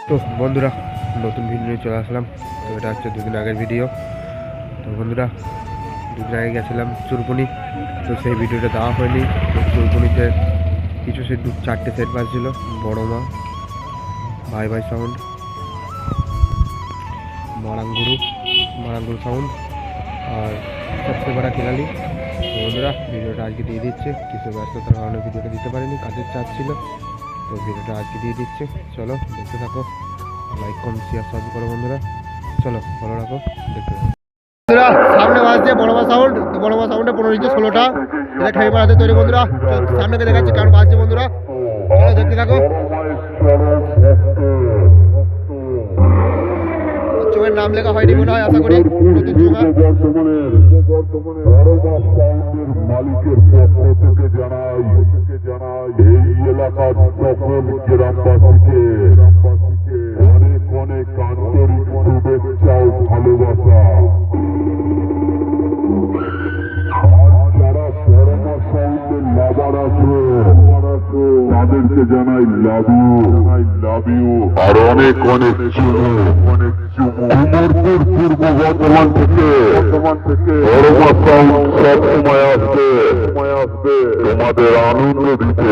তো বন্ধুরা নতুন ভিডিও নিয়ে চলে আসলাম। তো এটা হচ্ছে দুদিন আগের ভিডিও। তো বন্ধুরা দুদিন আগে গেছিলাম চুরপুনি, তো সেই ভিডিওটা দেওয়া হয়নি। তো চুরপুনিতে কিছু সেট 4টে সেট বাজছিল, বড় মা, ভাই ভাই সাউন্ড, মারাঙ্গুরু সাউন্ড আর সবচেয়ে বড় খিলালি। তো বন্ধুরা ভিডিওটা আজকে দিয়ে দিচ্ছে, কিছু ব্যস্ততার কারণে ভিডিওটা দিতে পারিনি, কাজের চাপ ছিল। তো ভিডিওটা আজকে দিয়ে দিচ্ছে, চলো দেখতে থাকো, লাইক কমেন্ট শেয়ার সব করো বন্ধুরা, চলো ফলো রাখো, দেখতে থাকো বন্ধুরা। সামনে বাজছে বড়মা সাউন্ড, তো বড়মা সাউন্ডে 15-16টা এটা খাই মারাতে তৈরি বন্ধুরা। সামনে দেখাচ্ছি কারণ বাজছে বন্ধুরা, চলো দেখতে থাকো। চোখের নাম লেখা হয়নি মনে হয়, আশা করি নতুন চোখা। মালিকের পক্ষ থেকে জানাই এই এলাকার সকল গ্রামবাসীকে অনেক অনেক আন্তরিক শুভেচ্ছা ও ভালোবাসা। যারা শর্মা সাউন্ডের লাভার আছে তাদেরকে জানাই লাভ ইউ আর অনেক অনেক চুমু। উমরপুর পূর্ব বর্ধমান থেকে শর্মা সাউন্ড সব সময় আসবে তোমাদের আনন্দ দিতে।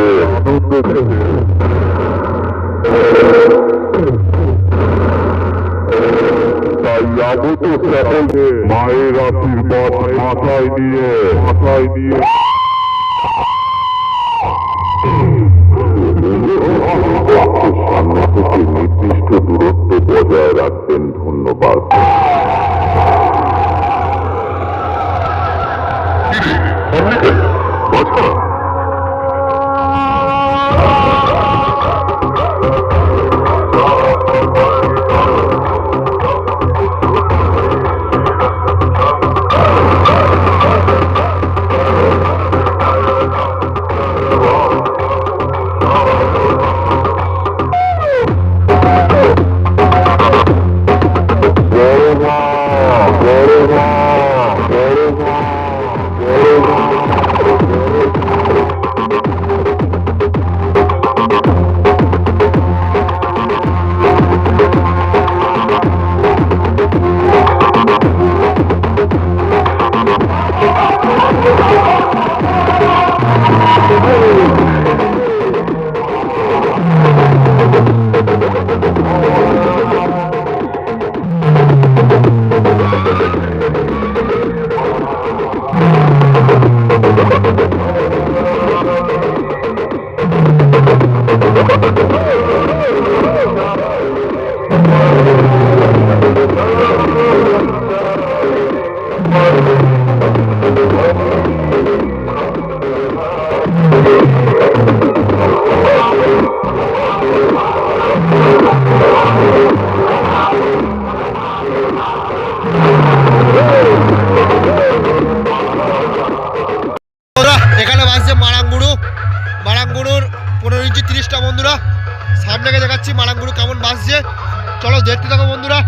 তাই আগত সকলকে মায়ের আশীর্বাদ মাথায় নিয়ে সামনে থেকে নির্দিষ্ট দূরত্ব বজায় রাখবেন। ধন্যবাদ। এখানে বাজছে মারাঙ্গুরুর 15 ইঞ্চি 30টা বন্ধুরা। সামনে দেখাচ্ছি মারাঙ্গুরু কেমন বাজছে, চলো দেখতে থাকো বন্ধুরা।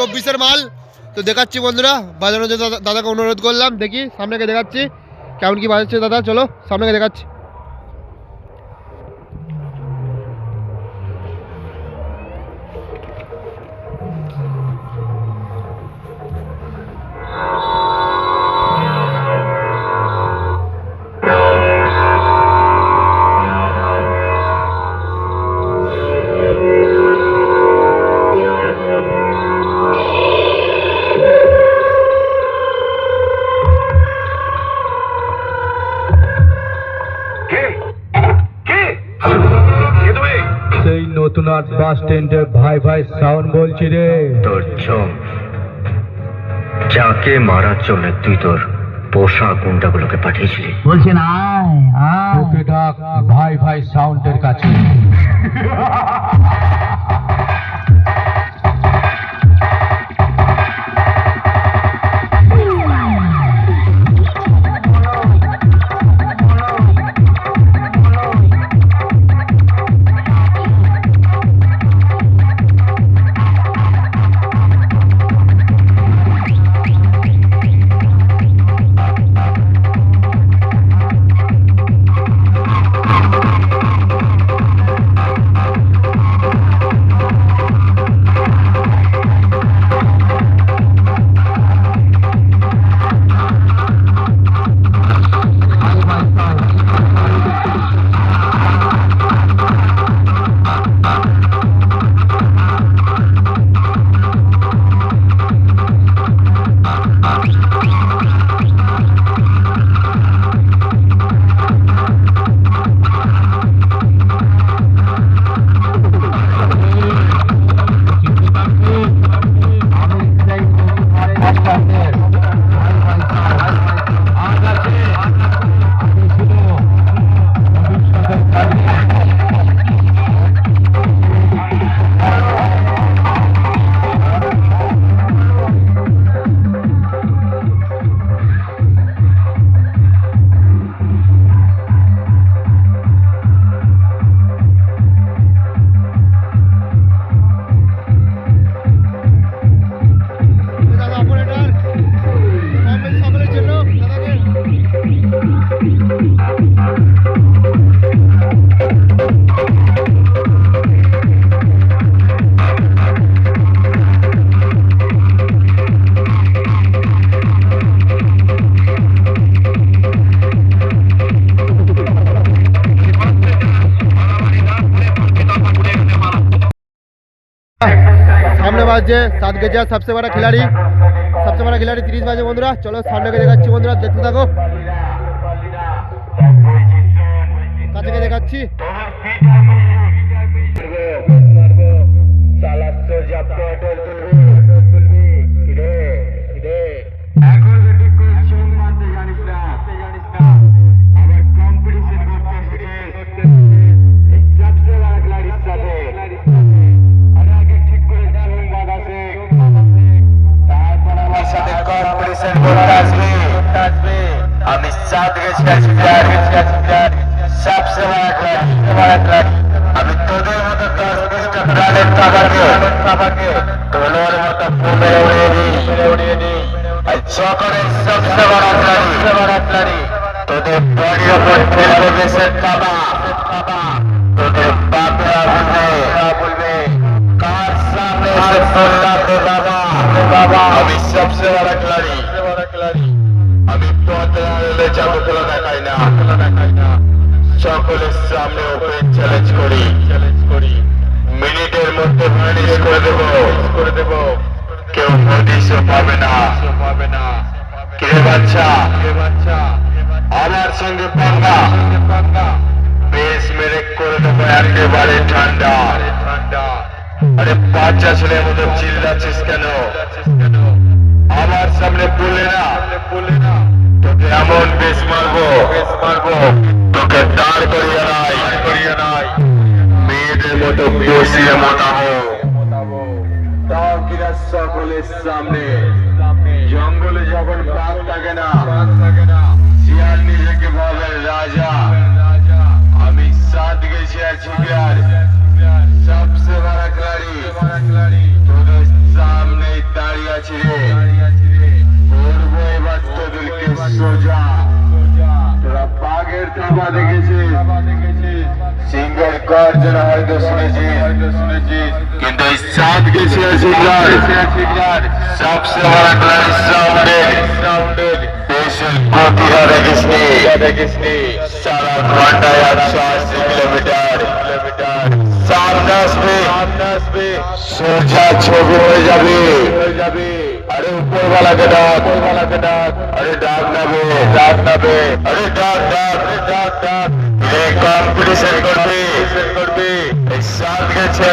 24-এর মাল। তো দেখাচ্ছি বন্ধুরা, বাজানোর জন্য দাদাকে অনুরোধ করলাম। দেখি সামনেকে দেখাচ্ছি কেমন কি বাজাচ্ছে দাদা, চলো সামনেকে দেখাচ্ছি। সেই নতুন আট বাস স্ট্যান্ডের ভাই ভাই সাউন্ড বলছি রে। তোর জম যাকে মারার জন্য তুই তোর পোষা গুন্ডাগুলোকে পাঠিয়েছিলি, বলছেন আয় আয়, ওকে ডাক ভাই ভাই সাউন্ডের কাছে। सामने बाजे 7 गजा सबसे बड़ा खिलाड़ी 30 बाजे बंधुरा। चलो सामने के देखाচ্ছি বন্ধুরা, দেখতে থাকো। কাছে কে দেখাচ্ছি, আমি 7 सबसे बड़ा खिलाड़ी। আমি তোদের মতো 10-20টা প্রাণের টাকাকে তোলোর মতো ফুলে উড়িয়ে দিই। আর চকরের সবচেয়ে বড় খিলাড়ি তোদের বড়ি ওপর ফেলবে দেশের কাবা। তোদের বাপরা বলবে কার সামনে এসে তোল্লাতে বাবা। আমি সবচেয়ে বড় खिलाड़ी। আমি পথে আড়ালে যাবো খেলা দেখাই না, সকলের সামনে ওপেন চ্যালেঞ্জ করি। মিনিটের মধ্যে ফাইনিশ করে দেব। কেউ নোটিশও পাবে না। কে বাচ্চা আমার সঙ্গে পাঙ্গা, বেশ মেরে করে দেবো একেবারে ঠান্ডা। আরে বাচ্চা ছেলের মতো চিল্লাচ্ছিস কেন? আমার সামনে বললে না তোকে এমন বেশ মারবো তোকে দাঁড় করিয়ে নাই মেয়েদের মতো বসিয়ে মোটাবো। তাও কিনা সকলের সামনে। জঙ্গলে যখন বাঘ থাকে না, শিয়াল নিজেকে ভাবে রাজা। আমি 7 গেছি আছি সবচেয়ে বড় खिलाड़ी তোদের সামনে আছি রে করবো এবার তোদেরকে সোজা তোরা বাঘের থাবা দেখেছিস সিংহের গর্জন হয়তো শুনেছিস কিন্তু এই সাত গেছে সিংহার সবসে বড় ক্লাস সাউন্ডের দেশের গতিটা দেখিসনি সারা ঘন্টায় 180 কিলোমিটার সামনে আসবে সোজা ছবি হয়ে যাবে আরে উপরওয়ালাকে ডাক আরে ডাক নাবে আরে ডাক কম্পিটিশন করবে এই সাত গেছে